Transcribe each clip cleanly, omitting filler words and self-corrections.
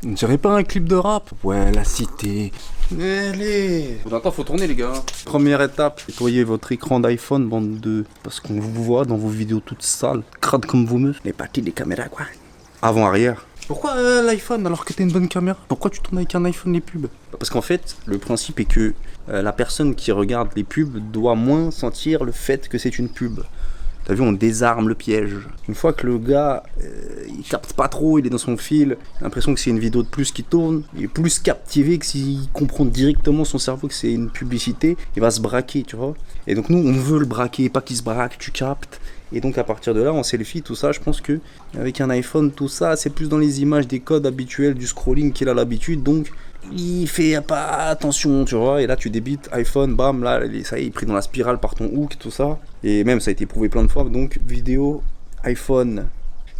On dirait pas un clip de rap. Ouais, la cité. Allez. Attends, faut tourner les gars. Première étape, nettoyez votre écran d'iPhone, bande de... Parce qu'on vous voit dans vos vidéos toutes sales, crades comme vous meufs. Les parties des caméras quoi. Avant-arrière. Pourquoi l'iPhone alors que t'as une bonne caméra? Pourquoi tu tournes avec un iPhone les pubs? Parce qu'en fait, le principe est que la personne qui regarde les pubs doit moins sentir le fait que c'est une pub. T'as vu, on désarme le piège. Une fois que le gars, il capte pas trop, il est dans son fil, il a l'impression que c'est une vidéo de plus qui tourne, il est plus captivé que s'il comprend directement son cerveau que c'est une publicité, il va se braquer, tu vois. Et donc nous, on veut le braquer, pas qu'il se braque, tu captes. Et donc à partir de là, en selfie, tout ça, je pense que avec un iPhone, tout ça, c'est plus dans les images des codes habituels du scrolling qu'il a l'habitude, donc il fait pas attention, tu vois. Et là, tu débites iPhone, bam, là, ça y est, il est pris dans la spirale par ton hook, tout ça. Et même, ça a été prouvé plein de fois. Donc vidéo, iPhone,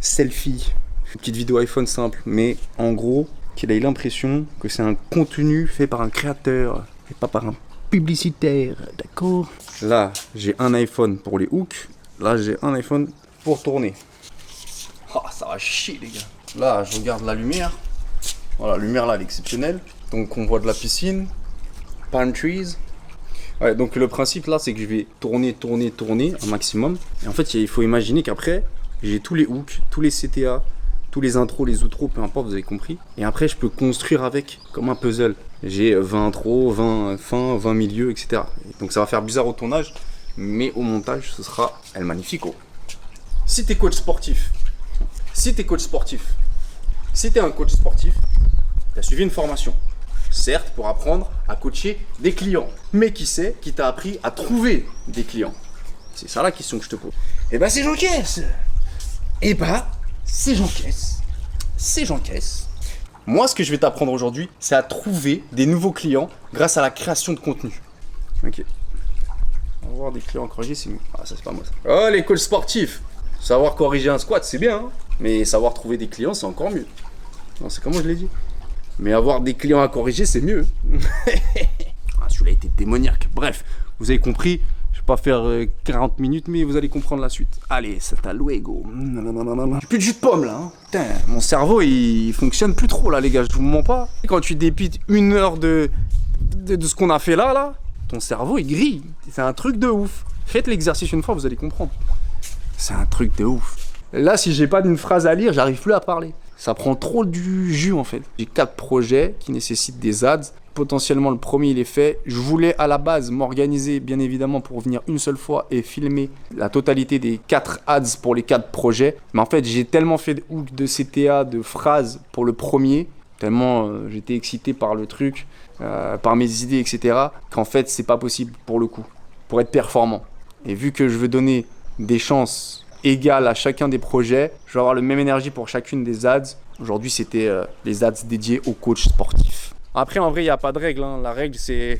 selfie, une petite vidéo iPhone simple, mais en gros, qu'il ait l'impression que c'est un contenu fait par un créateur et pas par un publicitaire, d'accord? Là, j'ai un iPhone pour les hooks. Là, j'ai un iPhone pour tourner. Ah, ça va chier, les gars. Là, je regarde la lumière. Voilà, la lumière là, elle est exceptionnelle. Donc, on voit de la piscine. Palm trees. Ouais, donc le principe là, c'est que je vais tourner un maximum. Et en fait, il faut imaginer qu'après, j'ai tous les hooks, tous les CTA, tous les intros, les outros, peu importe, vous avez compris. Et après, je peux construire avec, comme un puzzle. J'ai 20 intros, 20 fins, 20 milieux, etc. Et donc, ça va faire bizarre au tournage. Mais au montage, ce sera El Magnifico. Si t'es coach sportif, si t'es un coach sportif, t'as suivi une formation. Certes, pour apprendre à coacher des clients. Mais qui c'est qui t'a appris à trouver des clients? C'est ça la question que je te pose. Eh ben, c'est Jean-Caisse. C'est Jean-Caisse. Moi, ce que je vais t'apprendre aujourd'hui, c'est à trouver des nouveaux clients grâce à la création de contenu. Ok. Avoir des clients corrigés, c'est mieux. Ah, ça, c'est pas moi, ça. Oh, les coachs sportifs. Savoir corriger un squat, c'est bien, hein. Mais savoir trouver des clients, c'est encore mieux. Non, c'est comment je l'ai dit. Mais avoir des clients à corriger, c'est mieux. Ah, celui-là était démoniaque. Bref, vous avez compris. Je vais pas faire 40 minutes, mais vous allez comprendre la suite. Allez, c'est à luego. J'ai plus de jus de pomme, là. Hein. Putain, mon cerveau, il fonctionne plus trop, là, les gars. Je vous mens pas. Quand tu dépites 1 heure de ce qu'on a fait là, ton cerveau, il grille. C'est un truc de ouf. Faites l'exercice une fois, vous allez comprendre. C'est un truc de ouf. Là, si j'ai pas d'une phrase à lire, j'arrive plus à parler. Ça prend trop du jus, en fait. J'ai 4 projets qui nécessitent des ads. Potentiellement, le premier, il est fait. Je voulais, à la base, m'organiser, bien évidemment, pour venir une seule fois et filmer la totalité des 4 ads pour les 4 projets. Mais en fait, j'ai tellement fait de hooks, de CTA, de phrases pour le premier, tellement j'étais excité par le truc, par mes idées, etc., qu'en fait, c'est pas possible pour le coup, pour être performant. Et vu que je veux donner des chances égales à chacun des projets, je vais avoir la même énergie pour chacune des ads. Aujourd'hui, c'était les ads dédiés aux coachs sportifs. Après, en vrai, il n'y a pas de règle. Hein. La règle, c'est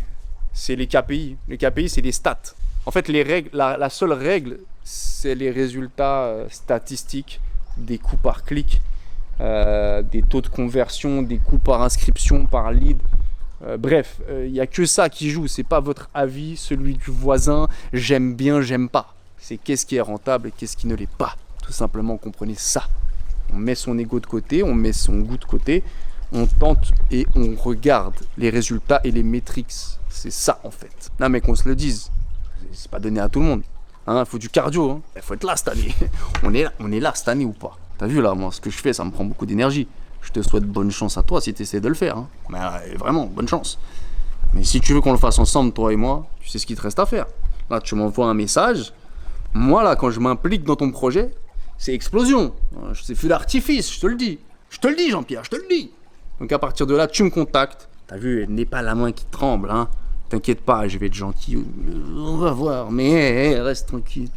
les KPI. Les KPI, c'est les stats. En fait, les règles, la seule règle, c'est les résultats statistiques des coûts par clic, des taux de conversion, des coûts par inscription, par lead. Bref, il n'y a que ça qui joue. C'est pas votre avis, celui du voisin, j'aime bien, j'aime pas. C'est qu'est-ce qui est rentable et qu'est-ce qui ne l'est pas. Tout simplement, comprenez ça. On met son ego de côté, on met son goût de côté, on tente et on regarde les résultats et les métriques. C'est ça en fait. Non mais qu'on se le dise, c'est pas donné à tout le monde. Hein, faut du cardio, hein. Faut être là cette année. On est là cette année ou pas? T'as vu là, moi ce que je fais, ça me prend beaucoup d'énergie. Je te souhaite bonne chance à toi si tu essaies de le faire. Hein. Mais vraiment, bonne chance. Mais si tu veux qu'on le fasse ensemble, toi et moi, tu sais ce qu'il te reste à faire. Là, tu m'envoies un message. Moi, là, quand je m'implique dans ton projet, c'est explosion. C'est feu d'artifice, je te le dis. Je te le dis, Jean-Pierre, je te le dis. Donc à partir de là, tu me contactes. T'as vu, elle n'est pas la main qui tremble. Hein. T'inquiète pas, je vais être gentil. On va voir, mais reste tranquille.